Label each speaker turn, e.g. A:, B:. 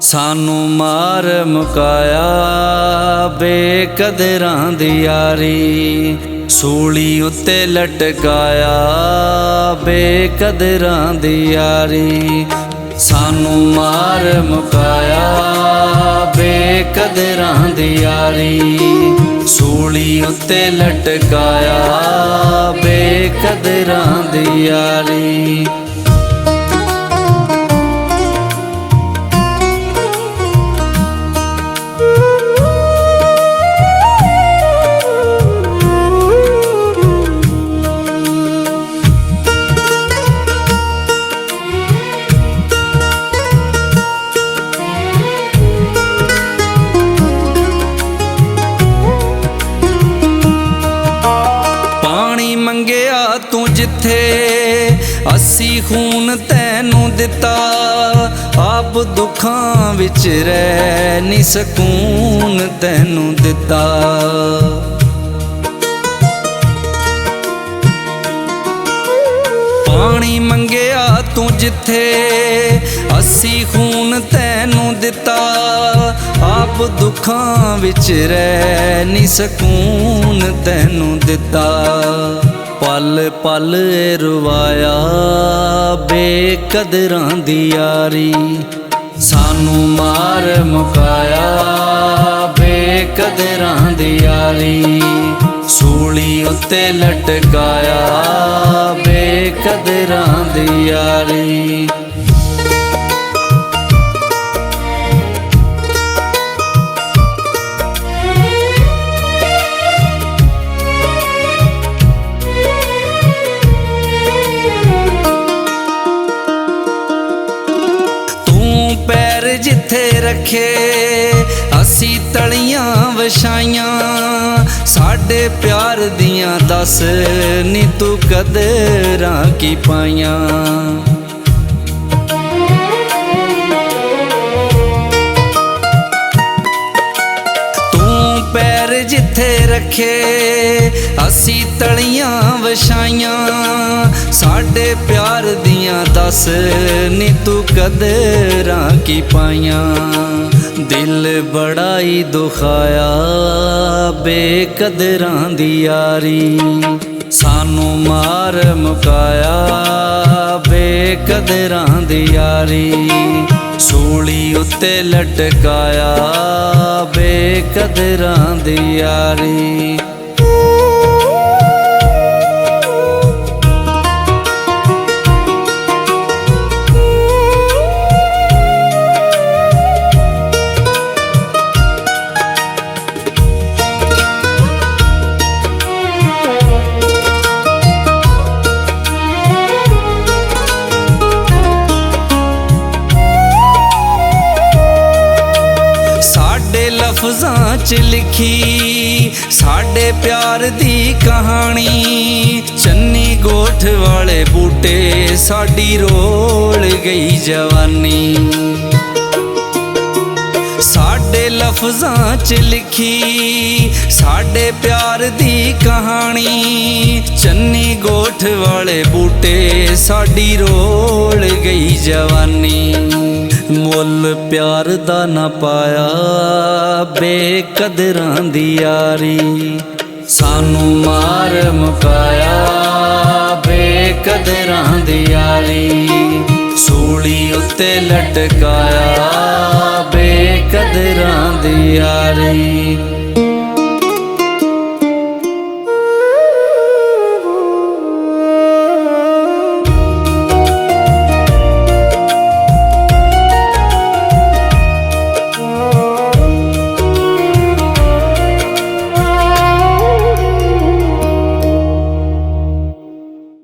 A: सानू मार मुकाया बेकदरां दी यारी, सूली उत्ते लटकाया बेकदरां दी यारी। सानू मार मुकाया बेकदरां दी यारी, सूली उत्ते लटकाया बेकदरां दी यारी। मंगया तू जिथे असी खून तैनू दिता, आप दुखां विच रह नी सकून तैनू दिता। पानी मंगया तू जिथे असी खून तैनू दिता, आप दुखां विच रह नी सकून तैनू दिता। पल पल रुवाया बेकदरां दी यारी, सानू मार मुकाया बेकदरां दी यारी, सूली उत्ते लटकाया बेकदरां दी यारी। जिथे रखे असी तलियां वछाइयां, साडे प्यार दियां दस नी तू कदरां की पाइयां। तू पैर जिथे रखे असी तलियां वछाइयां, साडे प्यार दियां दस नी तू कदरां की पाइयां। दिल बड़ा ही दुखाया बेकदरां दी यारी, सानू मार मुकाया बेकदरां दी यारी, सूली उत्ते लटकाया बेकदरां दी यारी। लफ्ज़ां च लिखी साडे प्यार दी कहानी, चन्नी गोठ वाले बूटे साडी रोल गई जवानी। साडे लफ्ज़ां च लिखी साडे प्यार दी कहानी, चन्नी गोठ वाले बूटे साडी रोल गई जवानी। मुल प्यार दा ना पाया बेकदरां दी यारी, सानू मार मुकाया बेकदरां दी यारी, सूली उत्ते लटकाया बेकदरां दी यारी।